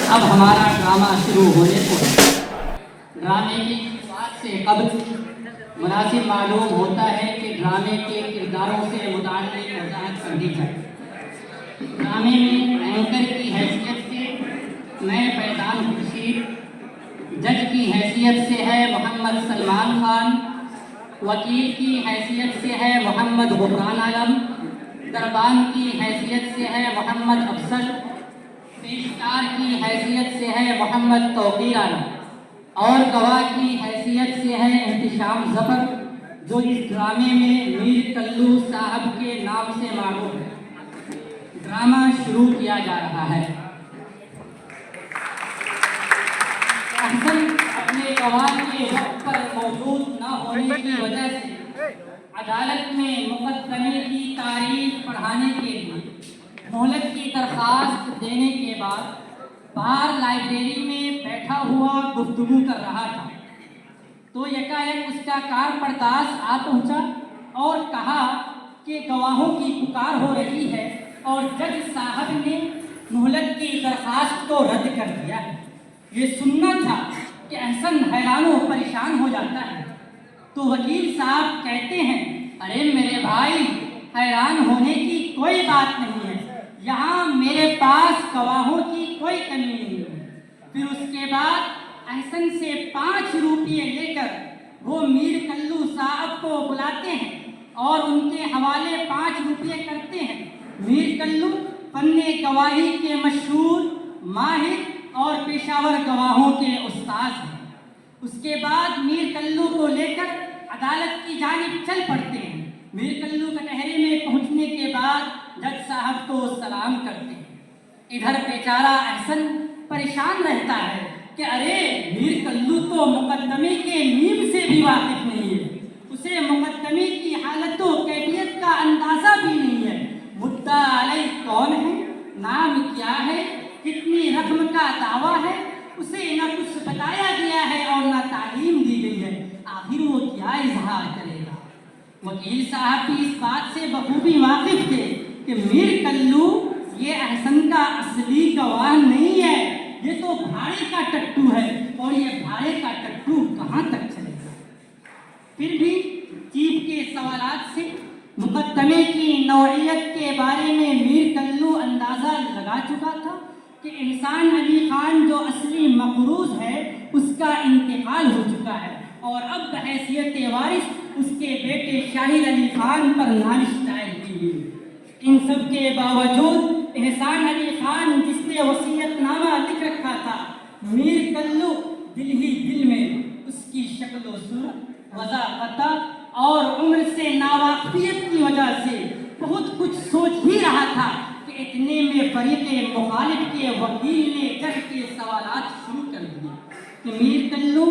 अब हमारा ड्रामा शुरू होने को है। ड्रामे की शुरुआत से कब्ल मुनासिब मालूम होता है कि ड्रामे के किरदारों से मुताल्लिक़ वज़ाहत कर दी जाए। ड्रामे में एंकर की हैसियत से मैं फैज़ान खुर्शीद, जज की हैसियत से है मोहम्मद सलमान खान, वकील की हैसियत से है मोहम्मद गुफरान आलम, दरबान की हैसियत से है मोहम्मद अफसल, पेशकार की हैसियत से है मोहम्मद तौकीर आलम और गवाह की हैसियत से है एहतिशाम ज़फ़र, जो इस ड्रामे में मीर कल्लू साहब के नाम से मारूफ है। ड्रामा शुरू किया जा रहा है। अहसन अपने गवाह के वक्त पर मौजूद न होने की वजह से अदालत में मुकदमे की तारीख पढ़ाने के लिए मोहलत की दरख्वास्त देने के बाद बाहर लाइब्रेरी में बैठा हुआ गुफ्तगू कर रहा था तो यकायक उसका कार पर्दास आ पहुंचा और कहा कि गवाहों की पुकार हो रही है और जज साहब ने मोहलत की दरख्वास्त को रद्द कर दिया है। ये सुनना था कि अहसन हैरान व परेशान हो जाता है। तो वकील साहब कहते हैं, अरे मेरे भाई, हैरान होने की कोई बात नहीं है, यहाँ मेरे पास गवाहों की कोई कमी नहीं है। फिर उसके बाद अहसन से 5 रुपये लेकर वो मीर कल्लू साहब को बुलाते हैं और उनके हवाले 5 रुपये करते हैं। मीर कल्लू फन्ने गवाही के मशहूर, माहिर और पेशावर गवाहों के उस्ताद हैं। उसके बाद मीर कल्लू को लेकर अदालत की जानिब चल पड़ते हैं। मीर कल्लू कटहरे में पहुंचने के बाद जज साहब को सलाम करते हैं। इधर बेचारा अहसन परेशान रहता है कि अरे मीर कल्लू तो मुकदमे के नीम से भी वाकिफ नहीं है, उसे मुकदमे की हालत व कैफियत का अंदाजा भी नहीं है। मुद्दा अलैह कौन है, नाम क्या है, कितनी रकम का दावा है, उसे न कुछ बताया गया है और न तालीम दी गई है। आखिर वो क्या इजहार करेगा। वकील साहब भी इस बात से बखूबी वाकिफ थे कि मीर कल्लू ये अहसन का असली गवाह नहीं है, ये तो भाड़े का टट्टू है और ये भाड़े का टट्टू कहाँ तक चलेगा। फिर भी चीफ के सवालात से मुकदमे की नौइयत के बारे में मीर कल्लू अंदाज़ा लगा चुका था कि एहसान अली खान जो असली मकरूज है उसका इंतकाल हो चुका है और अब बहैसियत वारिस उसके बेटे शाहिद अली खान पर नालिश दायर की है। इन सब के बावजूद एहसान अली खान जिसने वसीयतनामा लिख रखा था, मीर कल्लू दिल ही दिल में उसकी शक्ल व सूरत, वज़ाक़ता और उम्र से नावाकिफियत की वजह से बहुत कुछ सोच ही रहा था कि इतने में फरीक़े मुखालिफ के वकील ने जज के सवालात शुरू कर दिए कि मीर कल्लू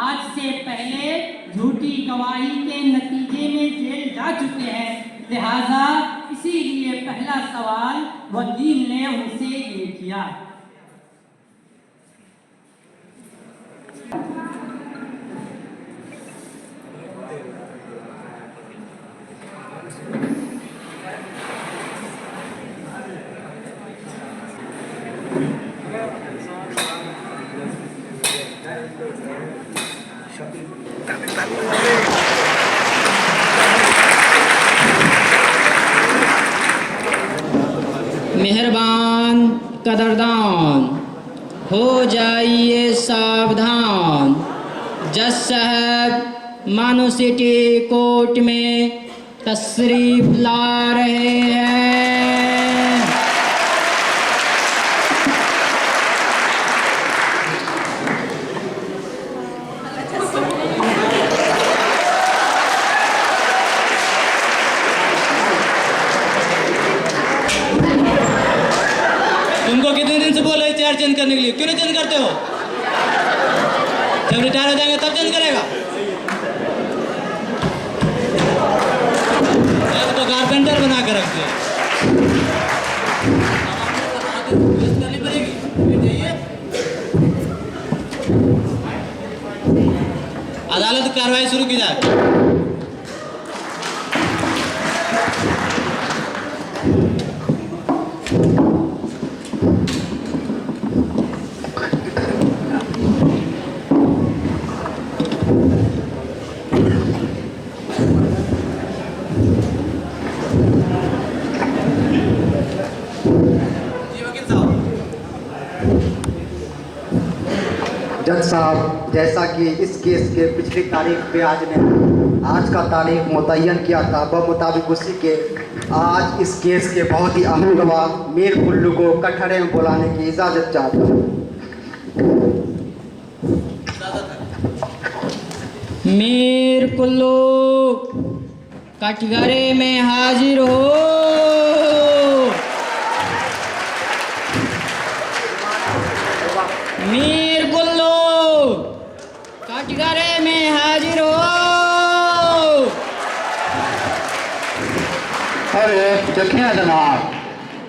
आज से पहले झूठी गवाही के नतीजे में जेल जा चुके हैं, लिहाजा इसीलिए पहला सवाल वकील ने उनसे ये किया। मेहरबान कदरदान हो जाइए सावधान, जज साहब मानो सिटी कोर्ट में तशरीफ ला रहे हैं। चेंज करने के लिए क्यों नहीं चेंज करते हो? जब रिटायर हो जाएंगे तब चेंज करेगा। तो कारपेंटर बना कर रख दिया। अदालत कार्रवाई शुरू की जाए। जज साहब, जैसा कि इस केस के पिछली तारीख पे आज का तारीख मुतय्यन किया था, मुताबिक उसी के आज इस केस के बहुत ही अहम गवाह मीर कुल्लू को कटहरे में बुलाने की इजाज़त चाहता हूँ। मीर कुल्लू कटघरे में हाजिर हो। मीर कुल्लू कटघरे में हाजिर हो। अरे चखिया जनाब,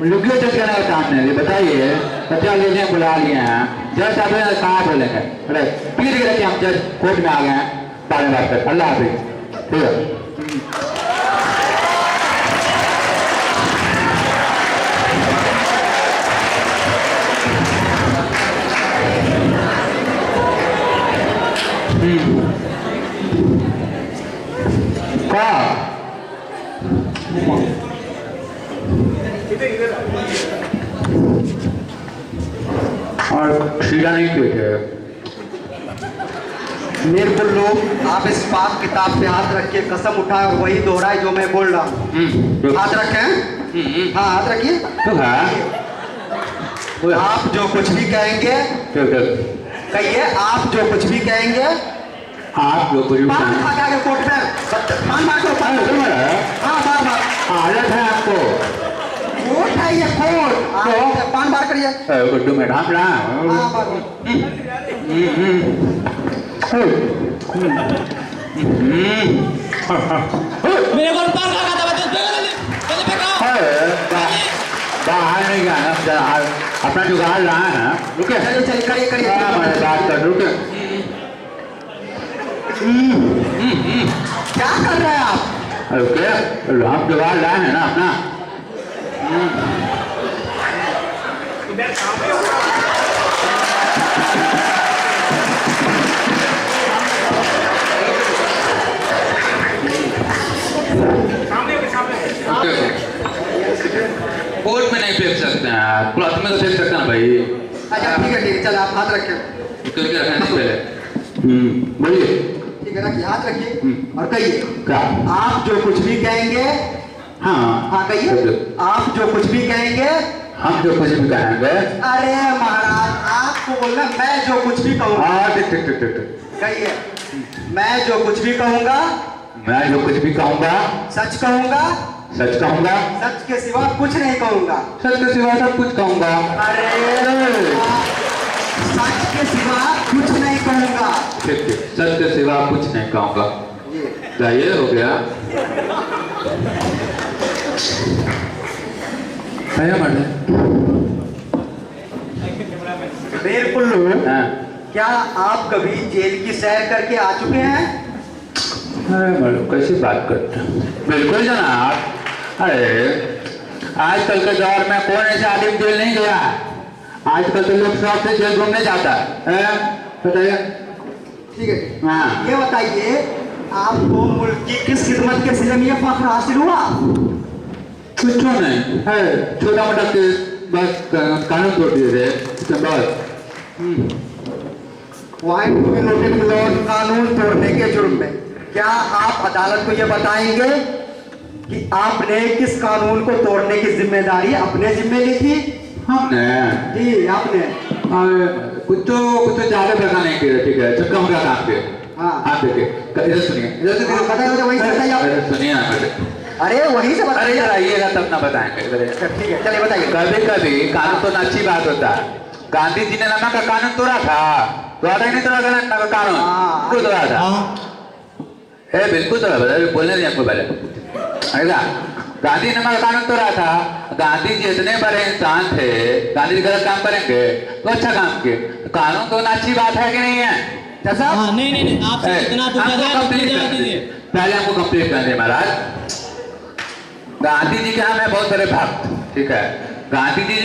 लुगियो चखिया ना सामने बताइए, सत्या लेने बुला लिए हैं, जज साहब ने कहा बोलेंगे, अरे पीर के हम जज कोर्ट में आ गए हैं, बारे बात कर, अल्लाह हाफिज, ठीक है। और सीधा नहीं किए थे। मीर कुल्लू, आप इस पाक किताब पे हाथ रख के कसम उठाए और वही दोहराए जो मैं बोल रहा हूँ। हाथ रखें? हाँ, हाथ रखिए। तो आप जो कुछ भी कहेंगे, कहिए, आप जो कुछ भी कहेंगे, आप जो कुछ भी पान खा के आगे कोर्ट में पान मार दो, पान हाँ मार मार आदत है आपको, कोर्ट है ये कोर्ट, पान मार करिए। गुड्डू में ढांप रहा है। हाँ मारो। मेरे को पार लगा था बच्चे, चले फेंको। बाहर नहीं जाना, अपना जुगाड़ रहा है ना, रुके चलिए चलिए, करिए करिए। हमारे बात कर, रुके। क्या कर रहे हैं आप? रुके, हम जुगाड़ रहा है ना अपना। कोर्ट में नहीं फेंक सकते हैं, क्लॉथ में तो फेंक सकते हैं भाई। अच्छा ठीक है, चल आप हाथ रखें। करके रखना नहीं पहले। बोलिए। ठीक है, रखिए, हाथ रखिए और कहिए। क्या? आप जो कुछ भी कहेंगे, हाँ हाँ कहिए, आप जो कुछ भी कहेंगे, हम जो कुछ भी कहेंगे। अरे महाराज, आपको बोलना मैं जो कुछ भी कहूँगा। हाँ ठीक ठीक ठीक ठीक। कहिए, मैं जो कुछ भी कहूँगा, मैं जो कुछ भी कहूँगा सच कहूँगा, सच कहूँगा, सच के सिवा कुछ नहीं कहूँगा। सच के सिवा सब कुछ कहूँगा। अरे सच के सिवा कुछ नहीं कहूँगा। ठीक ठीक, सच के सिवा कुछ नहीं कहूँगा। ये क्या ये हो गया? क्या मर्द? मीर कुल्लू, हाँ। क्या आप कभी जेल की सैर करके आ चुके हैं? अरे मर्द, कैसी बात करते हैं? बिल्कुल जनाब। अरे आजकल के दौर में कौन ऐसा आदमी जेल नहीं गया? आजकल तो लोग शौक से जेल घूमने जाता है। बताइए। ठीक है, हाँ। ये बताइए, आपको मुल्क की किस खिदमत के सिले में ये फख्र हासिल हुआ? कुछ नहीं है, छोटा मोटा केस, बस कानून तोड़ दिए थे, इसके बाद। Point to be noted milord, कानून तोड़ने के जुर्म में क्या आप अदालत को ये बताएंगे कि आपने किस कानून को तोड़ने की जिम्मेदारी अपने जिम्मे ली थी? हमने जी आपने। कुछ तो ज्यादा प्रकार नहीं किया, ठीक है, चक्का मुक्का काम किया। हाँ। आप देखिए, इधर सुनिए, इधर सुनिए। हाँ, बताइए, वही से बताइए आप। इधर सुनिए ना बेटे। अरे वही से अरे बताइए। इधर आइएगा तब ना बताएंगे। इधर ठीक है, चलिए बताइए। कभी कभी कानून तोड़ना अच्छी बात होता है। गांधी जी ने नमक का कानून तोड़ा था, तोड़ा नहीं तोड़ा था नमक का कानून? हाँ। क्यों तोड़ा था? ए बिल्कुल तोड़ा, बता बोलने नहीं आपको पहले। ऐसा गांधी ने नमक का कानून तोड़ा था। गांधी जी इतने बड़े इंसान थे, गांधी जी गलत काम करेंगे तो अच्छा काम किए। कानून तोड़ना अच्छी बात है कि नहीं है? जैसा हाँ नहीं, आपसे इतना पूछा हमको जाए, कंप्लीट जवाब कर दीजिए। दीजिए। पहले हमको कंप्लीट कर दे महाराज। गांधी जी के हम हैं बहुत बड़े भक्त, ठीक है। गांधी जी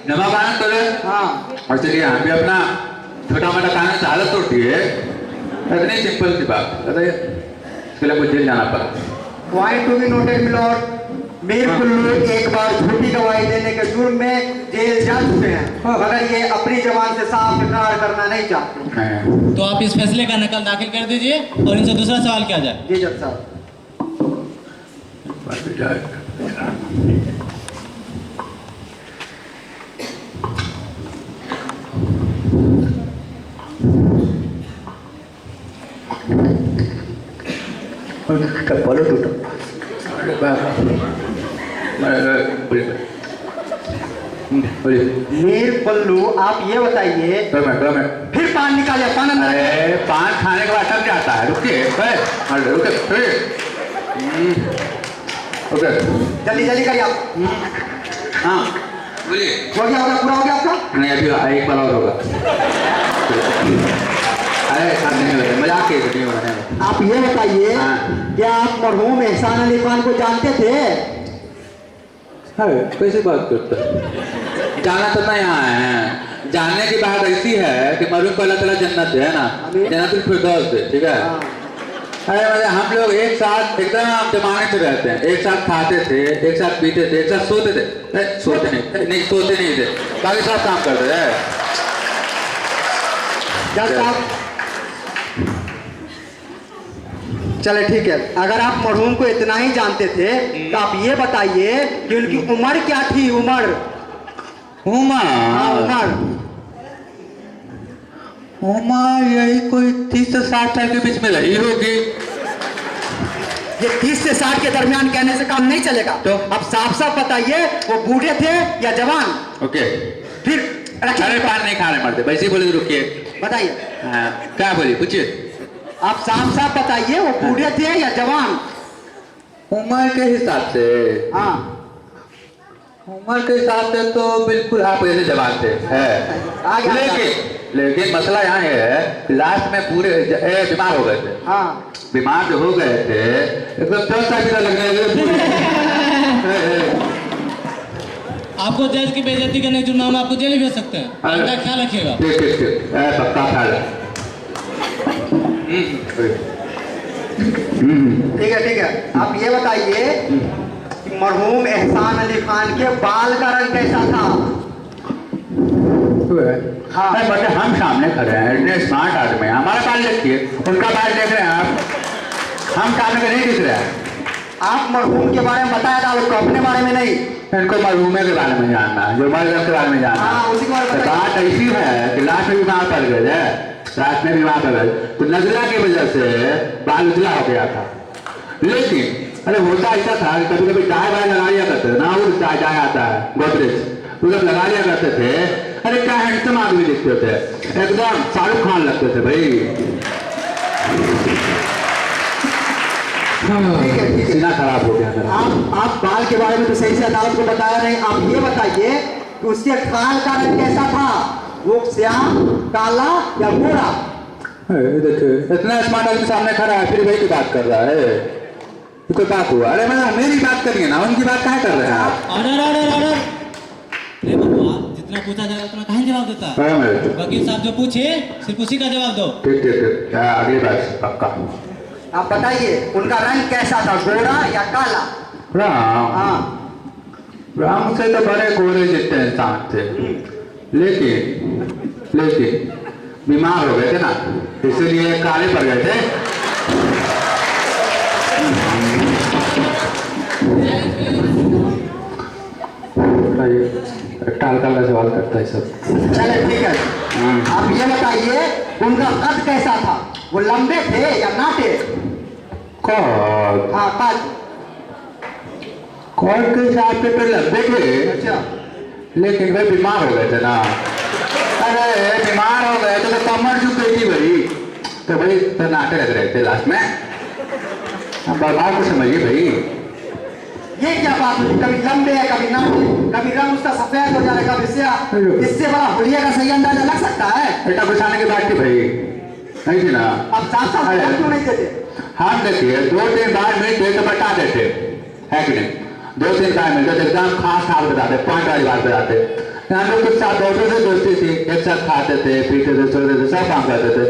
नमक कानून तोड़े, हाँ, और चलिए हम भी अपना छोटा मोटा कानून से हालत तोड़ दिए। इतनी सिंपल सी बात, बताइए इसके लिए कुछ जेल जाना पड़ा। Point to be noted milord, Mir Kullu एक बार झूठी गवाही देने के जुर्म में जेल जा चुके हैं, मगर ये अपनी जबान से साफ इकरार करना नहीं चाहते। तो आप इस फैसले का नकल दाखिल कर दीजिए और इनसे दूसरा सवाल किया जाए। जी जज साहब। बोलो टूटो। मीर कुल्लू आप ये बताइए, फिर पान निकाले, पान अंदर। अरे पान खाने के बाद थक जाता है, रुकिए रुकिए ओके जल्दी जल्दी करिए आप। हाँ बोलिए। हो गया पूरा हो गया आपका? नहीं अभी एक बार और होगा। अरे नहीं होता, मजाक के नहीं होना। आप ये बताइए, हाँ। क्या आप मरहूम एहसान अली खान को जानते थे? कैसी बात करते हैं? जाना तो नहीं आए हैं, जानने की बात ऐसी है कि मरहूम को अल्लाह ताला जन्नत है ना, जन्नतुल फिरदौस दे, ठीक है। अरे मतलब हम लोग एक साथ एकदम जमाने से रहते हैं, एक साथ खाते थे, एक साथ पीते थे, एक साथ सोते थे। सोते नहीं थे, बाकी सब काम करते थे। जज साहब चले ठीक है, अगर आप मरहूम को इतना ही जानते थे तो आप ये बताइए कि उनकी उम्र क्या थी? उम्र उम्र यही कोई 30 से 60 साल के बीच में रही होगी। ये 30 से 60 के दरमियान कहने से काम नहीं चलेगा, तो अब साफ साफ बताइए वो बूढ़े थे या जवान? ओके फिर अरे पान नहीं खाने पड़ते, वैसे ही बोले रुकिए। बताइए। हाँ क्या बोलिए, पूछिए। आप साफ साफ बताइए वो बूढ़े थे या जवान? उम्र के हिसाब से, हाँ उम्र के हिसाब से तो बिल्कुल आप ऐसे जवान थे है। लेकिन मसला यहाँ ये है कि लास्ट में पूरे बीमार हो गए थे। हाँ बीमार जो हो गए थे एकदम 10 साल की लगने लगे। आपको जज की बेइज्जती करने के जुर्म में आपको जेल भेज सकते हैं, इनका ख्याल रखिएगा। ठीक पक्का ख्याल। ठीक है, आप ये बताइए कि मरहूम एहसान अली खान के बाल का रंग कैसा था? हाँ बट हम सामने खड़े हैं, इतने स्मार्ट आदमी हैं, हमारा बाल देखिए, उनका बाल देख रहे हैं आप, हम सामने नहीं दिख रहे हैं। आप मरहूम के बारे में बताया था, उसको अपने बारे में नहीं। इनको मरहूमे के बारे में जानना, जो मर गए के बारे में जानना। हाँ, उसी के बारे में तो बात ऐसी है कि लास्ट में बीमार पड़ गए थे, रात में बीमार पड़ गए तो नजला की वजह से बाल उजला हो गया था। लेकिन अरे होता ऐसा था कि कभी कभी चाय वाय लगा लिया करते थे ना, वो चाय आता है गोदरेज, वो जब लगा लिया करते थे, अरे क्या हैंडसम आदमी दिखते थे, एकदम शाहरुख खान लगते थे भाई। ठीक है सीना खराब हो गया मेरा। आप बाल के बारे में तो सही से अदालत को बताया नहीं। आप ये बताइए कि उसके खाल का रंग कैसा था? वो श्याम, काला या गोरा? देखिए इतना स्मार्ट आदमी सामने खड़ा है, फिर वही की बात कर रहा है, कोई बात हुआ? अरे मैं मेरी बात करिए ना, उनकी बात कहाँ कर रहे हैं आप? ऑर्डर। जितना पूछा जाए उतना कहाँ जवाब देता है? वकील साहब जो पूछे सिर्फ उसी का जवाब दो। ठीक अगली बात पक्का। आप बताइए उनका रंग कैसा था, गोरा या काला? राम से तो बड़े गोरे जितने इंसान थे, लेकिन बीमार हो गए थे ना, इसलिए काले पड़ गए थे। हल्का सवाल करता है सब। चले ठीक है, आप ये बताइए उनका कद कैसा था? वो लंबे थे या नाटे? कौन? हाँ कद। कौन के हिसाब से तो लंबे थे, अच्छा, लेकिन वे बीमार हो गए थे ना। अरे बीमार हो गए तो कमर झुक गई थी भाई, तो भाई तो नाटे लग रहे थे लास्ट में। अब बात को समझिए भाई, ये क्या बात हुई? कभी लंबे है कभी नाटे, कभी रंग उसका सफेद हो जाएगा, कभी इससे बड़ा हुलिया का सही अंदाजा लग सकता है? बेटा कुछ आने की बात थी भाई, नहीं थी ना? अब साफ साफ क्यों नहीं देते? हम देखिए 2-3 बार मिलते तो बता देते है कि नहीं? 2-3 बार मिलते तो एकदम खास हाल बताते, 5 वाली बात बताते। हम लोग कुछ साथ दोस्तों से दोस्ती थी, एक साथ खाते थे, पीते थे, सोते थे, सब काम करते थे।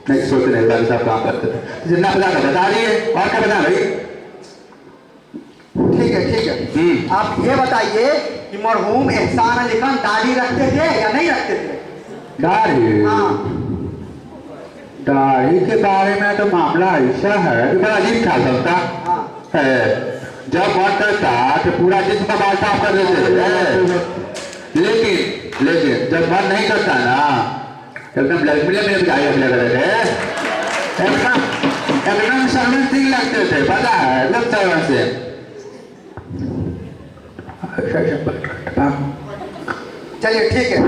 नहीं सोते नहीं, सब काम करते थे। जितना पता था बता दिए, और क्या बता भाई? ठीक ठीक है। आप ये बताइए कि मरहूम एहसान अली खान दाढ़ी रखते थे या नहीं रखते थे? दाढ़ी हाँ। दाढ़ी के बारे में तो मामला ऐसा है कि बड़ा अजीब था सबका हाँ। है। जब मन करता तो पूरा जिस्म का बाल साफ कर देते हैं। लेकिन जब मन नहीं करता ना एकदम मिले दाढ़ी रख लग रहे थे, एकदम सर्वन सिंह लगते थे, पता है एकदम सर्वन से। चलिए ठीक है।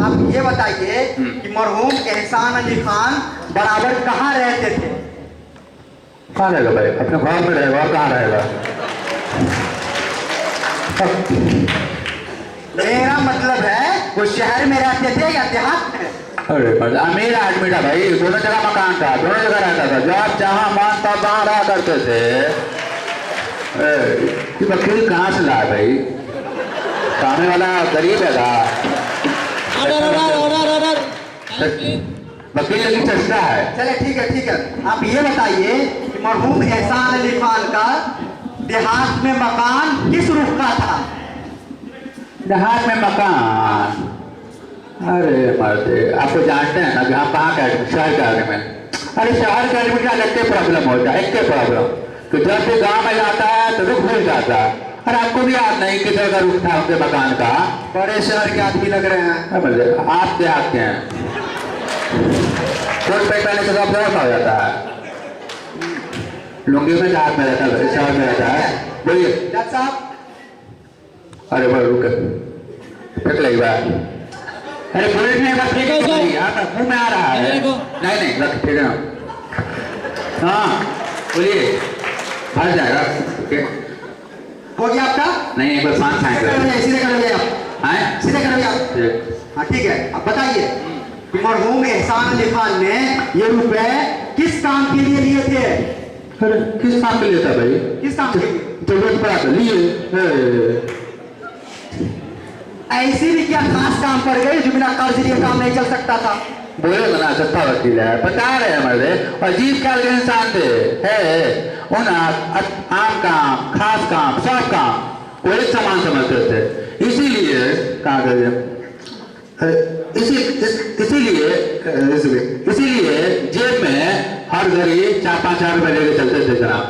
आप ये बताइए कि मरहूम एहसान अली खान बराबर कहाँ रहते थे? कहाँ रहेगा भाई? अपने घर में रहेगा और कहाँ रहेगा? मेरा मतलब है वो शहर में रहते थे या देहात में? अरे अमीर आदमी था भाई, दोनों जगह मकान था, दोनों जगह रहता था, जब जहाँ मन तब वहाँ रहा करते थे। ये वकील कहाँ से लाया भाई? सामने वाला गरीब है का? ऑर्डर वकील लेकिन सस्ता है। चलिए ठीक है। आप ये बताइए कि मरहूम एहसान अली खान का देहात में मकान किस रुख का था? देहात में मकान? अरे मर्दे, आपको जानते हैं ना कि हम कहाँ के शहर के आगे में। अरे शहर के आदमी का अलग प्रॉब्लम होता है, एक प्रॉब्लम तो जब भी गांव में जाता है तो रुख भूल जाता है। और आपको भी याद नहीं किधर का रुख था उनके मकान का? बड़े शहर के आदमी लग रहे हैं। आप देहात के हैं, कोट पैंट पहने से सब जगह हो जाता है, लुंगी में देहात में रहता है, शहर में रहता है। बोलिए जज साहब। अरे बोल रुक फेंक लगी बात। अरे बुलेट में बस फेंको उसको, मुंह में आ रहा है। नहीं रख ठीक है ना। हाँ बोलिए, फंस जाएगा। हो गया आपका? नहीं एक बार 5 साइकिल सीधे करोगे आप? हैं? सीधे करोगे आप? हाँ ठीक है। अब बताइए कि मरहूम एहसान अली खान ने ये रुपए किस काम के लिए थे? अरे किस काम के लिए था भाई? किस काम के लिए? जरूरत पड़ा था लिए। ऐसी भी क्या खास काम पर गए जो बिना कर्ज लिए काम नहीं चल सकता था? बोले तो ना सत्ता वकील है, बता रहे हैं मर्दे। अजीब ख्याल के इंसान थे है। उन आम काम, खास काम, सब काम वो एक समान समझते थे। इसीलिए कहा इसीलिए जेब में हर घड़ी 4-5 हजार रुपए लेके चलते थे जनाब।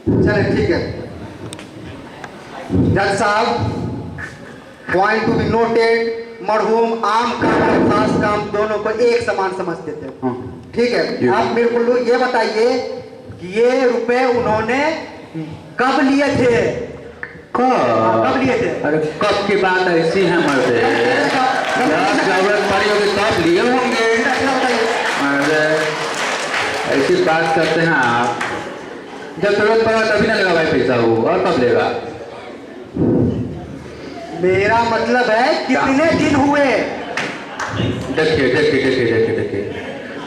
चले ठीक है। जज साहब, पॉइंट टू बी नोटेड, मरहूम आम काम और खास काम दोनों को एक समान समझते थे। ठीक है। आप मेरे को ये बताइए कि ये रुपए उन्होंने कब लिए थे? कब लिए थे? अरे कब की बात ऐसी है मर्दे, जब जरूरत पड़ी होगी तब लिए होंगे। अरे ऐसी बात करते हैं आप, जब जरूरत पड़ा तभी ना लेगा भाई पैसा वो, और कब लेगा? मेरा मतलब है कितने दिन हुए? देखिए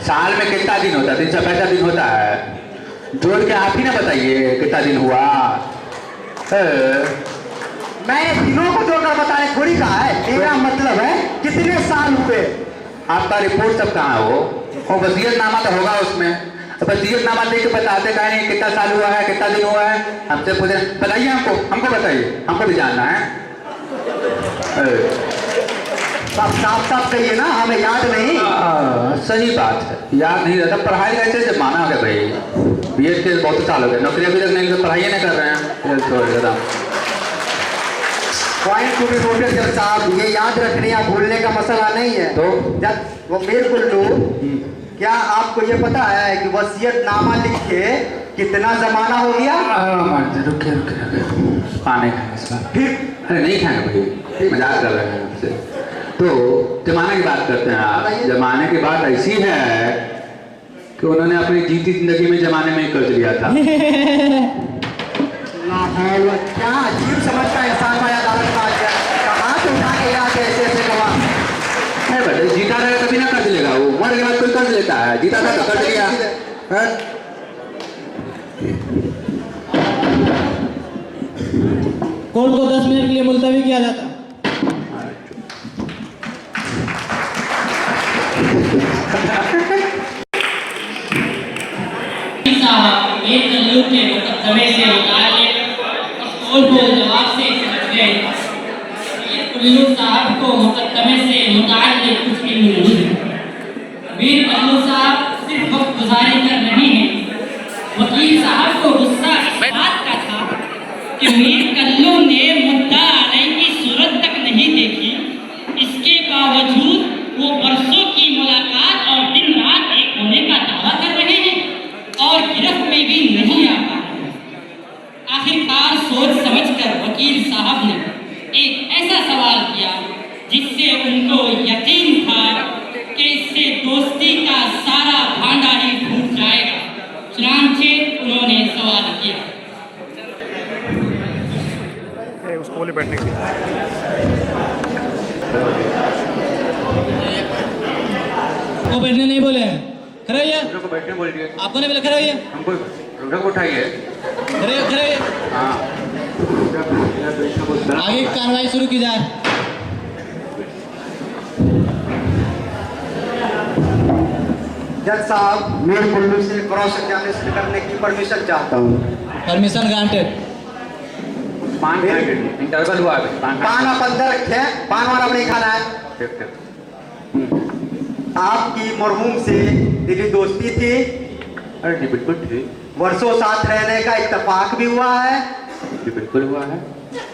साल में कितना दिन होता है? 365 दिन होता है। जोड़ के आप ही ना बताइए कितना दिन हुआ। मैंने दिनों को जोड़कर बताने थोड़ी कहा है। मेरा मतलब है कितने साल हुए? आपका रिपोर्ट सब कहाँ हो? वो वसीयतनामा तो होगा उसमें। वसीयतनामा देख के बताते कहीं नहीं कितना साल हुआ है, कितना दिन हुआ है। हमसे पूछे बताइए, हमको बताइए, हमको भी जानना है। साफ कहिए ना, हमें याद नहीं। सही बात है, याद नहीं रहता। पढ़ाई कैसे से माना है भाई? बीएड के बहुत साल हो गए, नौकरी अभी तक नहीं, पढ़ाई नहीं कर रहे हैं। पॉइंट टू बी नोटेड जज साहब, ये याद रखने या भूलने का मसला नहीं है। तो जब वो मेरे को लो, क्या आपको ये पता है कि वसीयतनामा लिखे कितना जमाना हो गया? रुके पानी खाएंगे इस बार। फिर अरे नहीं खाएंगे भाई, मजाक कर रहे हैं आपसे। तो जमाने की बात करते हैं आप। जमाने की बात ऐसी है कि उन्होंने अपनी जीती जिंदगी में जमाने में ही कर्ज लिया था। क्या अजीब समझ का इंसान भाई, अदालत में आ गया। कहाँ से उठा के याद ऐसे गवा? नहीं बेटे, जीता रहेगा तभी ना कर्ज लेगा। वो मर के बाद कोई कर्ज लेता है? जीता था तो कर्ज लिया। कोर्ट को 10 मिनट के लिए मुलतवी किया जाता। एक कल्लू के मुकदमे से मुतालिक कौल को जवाब से समझ गए। मीर कल्लू साहब को मुकदमे से मुतालिक कुछ इल्म नहीं है। मीर कल्लू साहब सिर्फ वक्त गुजारी कर रहे हैं। वकील साहब को गुस्सा इस बात का था कि मीर कल्लू ने मुद्दा अलई की सूरत तक नहीं देखी, इसके बावजूद वो बरसों की मुलाकात और दिन रात एक होने का दावा कर रहे हैं और गिरफ्त में भी नहीं आ पा रहे। आखिरकार सोच समझकर वकील साहब ने एक ऐसा सवाल किया जिससे उनको यकीन था कि इससे दोस्ती का सारा भांडा ही फूट जाएगा। चुनांचे उन्होंने सवाल किया। उसको बोले बैठने के लिए। वो बैठने नहीं बोले हैं, खड़े होइए। को बैठने बोल दिए, आपको नहीं बोले खड़े होइए। हमको रुक उठाइए। खड़े खड़े होइए। हाँ, आगे की कार्रवाई शुरू की जाए। जज साहब, मीर कुल्लू से क्रॉस एग्जामिनेशन करने की परमिशन चाहता हूँ। Permission granted. पान खाएंगे, इंटरवल हुआ अभी, पान आप अंदर रखे, पान वाला नहीं खाना है। ठीक ठीक। आपकी मरहूम से दिली दोस्ती थी, अरे जी बिल्कुल ठीक, वर्षों साथ रहने का इत्तेफाक भी हुआ है, जी बिल्कुल हुआ है,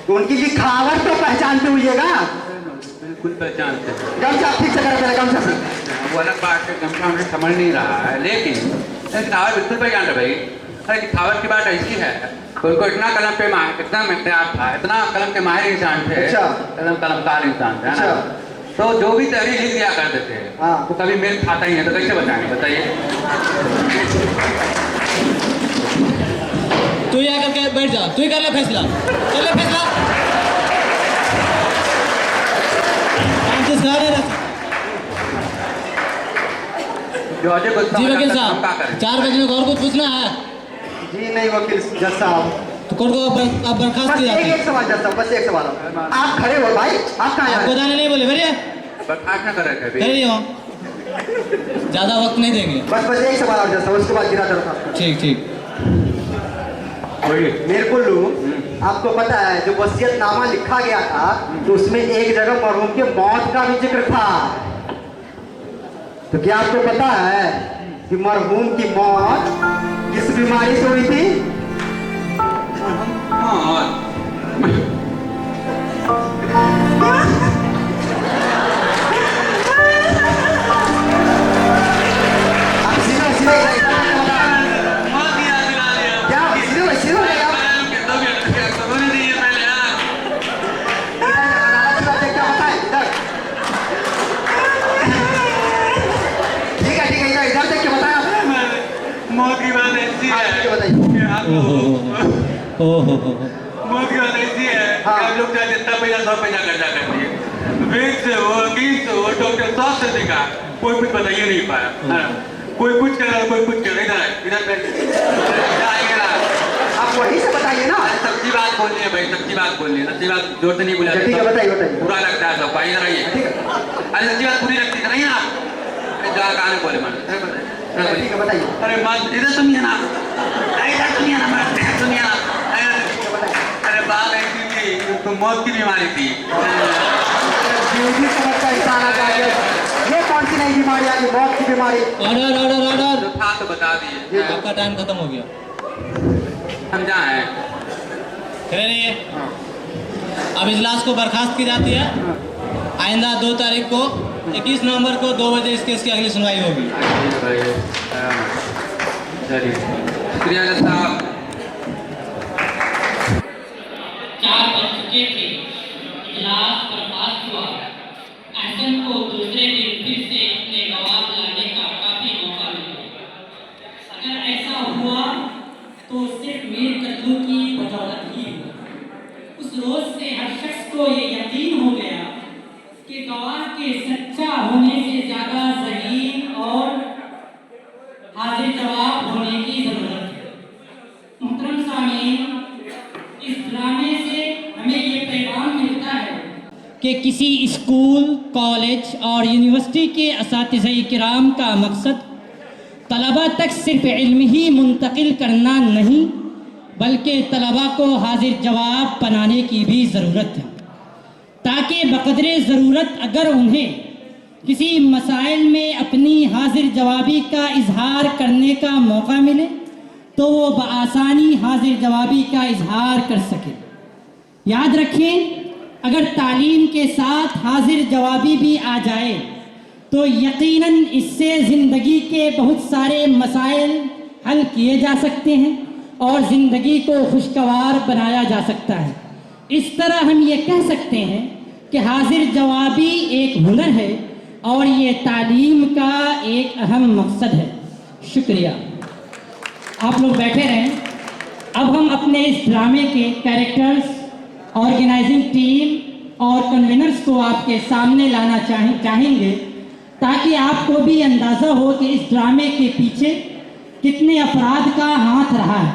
तो उनकी लिखावट तो पहचानते हुईएगा। बिल्कुल पहचानते हैं। गमछा ठीक से कर गमछा से। वो अलग बात है, गमछा हमें समझ नहीं रहा है, लेकिन लिखावट बिल्कुल पहचान रहे भाई। अरे लिखावट की बात ऐसी है, उनको इतना कलम पे माहिर, इतना इख्तियार था, इतना कलम के माहिर इंसान थे, अच्छा। कलमकार इंसान थे, है ना? अच्छा। तो जो भी तहरीर लिख दिया करते थे, हाँ। तो कभी मेल खाता ही है, तो कैसे बताएंगे बताइए? तू ही आकर के बैठ जा, तू ही कर ले फैसला, कर ले फैसला। जो अजय गुस्सा जी हो वकील जाता है, हम क्या साहब, करें? 4 बजे में और कुछ पूछना है जी नहीं वकील जज साहब, तो कोर्ट को अब बर्खास्त बस की जाती एक है। सवाल जज साहब, बस एक सवाल। आप खड़े हो भाई, आप कहाँ जा आपको रहे हैं? जाने नहीं बोले, बैठिए, बर्खास्त न करे कभी। कर रही हो, ज्यादा वक्त नहीं देंगे। बस एक सवाल और जज साहब, उसके बाद गिरा दरखास्त। ठीक ठीक। बोलिए। मीर कुल्लू, आपको पता है जो वसीयतनामा लिखा गया था, तो उसमें एक जगह मरहूम के मौत का भी जिक्र था। तो क्या आपको पता है कि मरहूम की मौत किस बीमारी से हुई थी? हाँ, आप सीधे सीधे क्या सीधे सीधे क्या बताएं इधर? ठीक है इधर देख के बताएं आप। मौत की बात ऐसी हाँ, है ठीक है, बताइए। कि आप लोग ओहो मौत की बात ऐसी है कि हाँ। आप लोग चाहे जितना पैसा 100 पैसा खर्चा कर दिए, वेद से हो, वकील से हो, डॉक्टर साहब से देखा, कोई कुछ बताइए नहीं पाया। हाँ, कोई कुछ कह रहा, कोई कुछ कह रहा, इधर आएंगे ना। आप वहीं से बताइए ना। अरे सच्ची बात बोलनी है भाई, सच्ची बात बोलनी है, सच्ची बात जोर से नहीं बोला ठीक है, बताइए बताइए। बुरा लगता है सब भाई, इधर आइए। ठीक है अरे सच्ची बात बुरी लगती है नहीं ना? अरे जा कहाँ ने बोले मानो, ठीक है बताइए। अरे मत इधर सुनिए ना, इधर सुनिए ना, सुनिए ना। अरे बात ऐसी थी, तो मौत की बीमारी थी। ड्यूटी समझता इंसान आ जाए। ये कौन सी नई बीमारी आ गई, मौत की बीमारी? Order order order. जो था तो बता दिए, आपका टाइम खत्म हो गया, समझा है? खड़े रहिए। अब इजलास को बर्खास्त की जाती है। आइंदा 2 तारीख को 21 नवंबर को 2 बजे इस केस की अगली सुनवाई होगी। चलिए, शुक्रिया जज साहब। 4 बज चुके थे, इजलास बर्खास्त हुआ। एहसन को दूसरे दिन फिर से अपने गवाह लाने का काफी मौका मिला। अगर ऐसा हुआ तो सिर्फ मीर कल्लू की बदौलत ही हुआ। उस रोज से हर शख्स को ये यकीन हो गया कि गवाह के सच्चा होने से ज्यादा ज़हीन और हाजिर जवाब होने की जरूरत है। मुहतरम सामीन, इस ड्रामे से हमें ये पैगाम मिलता है कि किसी स्कूल, कॉलेज और यूनिवर्सिटी के असातिज़े किराम का मकसद तलबा तक सिर्फ इल्म ही मुंतकिल करना नहीं बल्कि तलबा को हाजिर जवाब बनाने की भी ज़रूरत है, ताकि बक़दरे ज़रूरत अगर उन्हें किसी मसाइल में अपनी हाजिर जवाबी का इजहार करने का मौका मिले तो वो बआसानी हाजिर जवाबी का इजहार कर सके। याद रखें, अगर तालीम के साथ हाजिर जवाबी भी आ जाए तो यकीनन इससे ज़िंदगी के बहुत सारे मसाइल हल किए जा सकते हैं और ज़िंदगी को खुशगवार बनाया जा सकता है। इस तरह हम ये कह सकते हैं कि हाजिर जवाबी एक हुनर है और ये तालीम का एक अहम मकसद है। शुक्रिया। आप लोग बैठे रहें। अब हम अपने इस ड्रामे के कैरेक्टर्स, ऑर्गेनाइजिंग टीम और कन्वीनर्स को आपके सामने लाना चाहेंगे ताकि आपको भी अंदाज़ा हो कि इस ड्रामे के पीछे कितने अफराद का हाथ रहा है।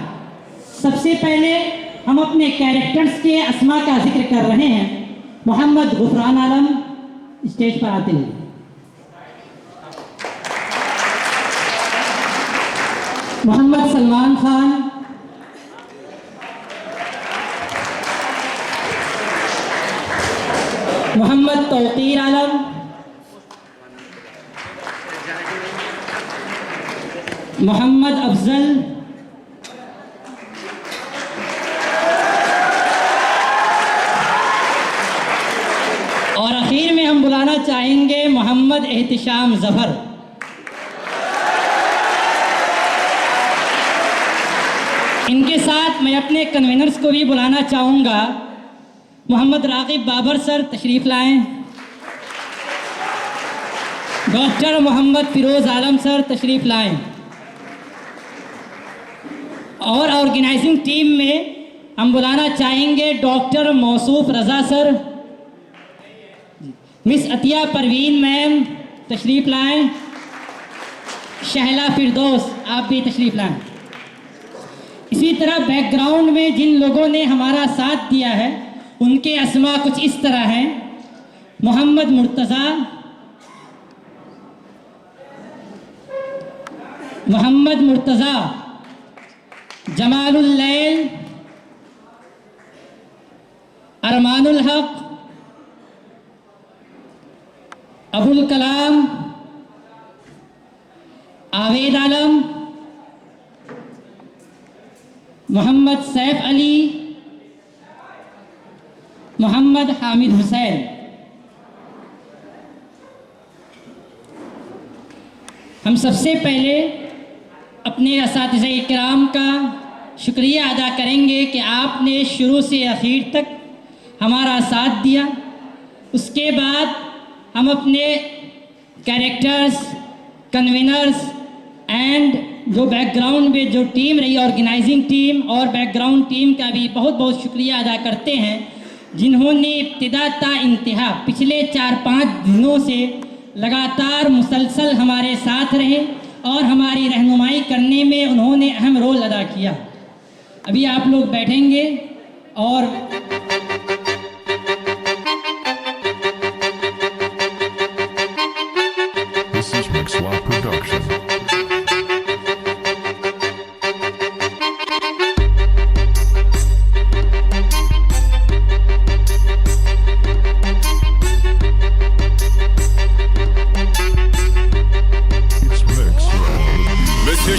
सबसे पहले हम अपने कैरेक्टर्स के अस्मा का जिक्र कर रहे हैं। मोहम्मद गुफरान आलम स्टेज पर आते हैं। मोहम्मद सलमान खान, मोहम्मद तौकीर आलम, मोहम्मद अफजल, और आखिर में हम बुलाना चाहेंगे मोहम्मद एहतिशाम ज़फ़र। इनके साथ मैं अपने कन्वीनर्स को भी बुलाना चाहूँगा। मोहम्मद रागिब बाबर सर तशरीफ़ लाएं। डॉक्टर मोहम्मद फ़िरोज़ आलम सर तशरीफ़ लाएं। और ऑर्गेनाइजिंग टीम में हम बुलाना चाहेंगे doctor Mausoof Raza sir, miss Atiya Parveen ma'am तशरीफ़ लाएं। शहला फिरदौस आप भी तशरीफ़ लाएं। इसी तरह बैकग्राउंड में जिन लोगों ने हमारा साथ दिया है उनके अस्मा कुछ इस तरह हैं। मोहम्मद मुर्तज़ा, मोहम्मद मुर्तज़ा, जमालुल लैल, अरमानुल हक, अबुल कलाम, आवेद आलम, मोहम्मद सैफ अली, मोहम्मद हामिद हुसैन। हम सबसे पहले अपने असातिज़ा इकराम का शुक्रिया अदा करेंगे कि आपने शुरू से आखिर तक हमारा साथ दिया। उसके बाद हम अपने कैरेक्टर्स, कन्वीनर्स एंड जो बैकग्राउंड में जो टीम रही, ऑर्गेनाइजिंग टीम और बैकग्राउंड टीम का भी बहुत बहुत शुक्रिया अदा करते हैं, जिन्होंने इब्तिदा ता इंतहा पिछले 4-5 दिनों से लगातार मुसलसल हमारे साथ रहे और हमारी रहनुमाई करने में उन्होंने अहम रोल अदा किया। अभी आप लोग बैठेंगे और This is Mixwell Production.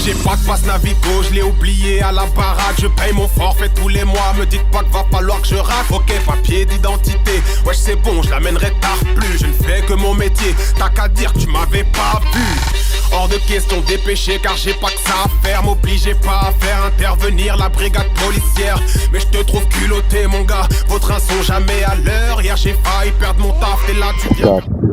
J'ai pas que passe Navigo, je l'ai oublié à la baraque. Je paye mon forfait tous les mois, me dites pas que va falloir que je rate. Ok, papier d'identité, ouais c'est bon, je l'amènerai tard plus. Je ne fais que mon métier, t'as qu'à dire que tu m'avais pas vu. Hors de question de dépêcher car j'ai pas que ça à faire. M'obligez pas à faire intervenir la brigade policière. Mais je te trouve culotté mon gars, vos trains sont jamais à l'heure. Hier j'ai failli perdre mon taf et là tu viens.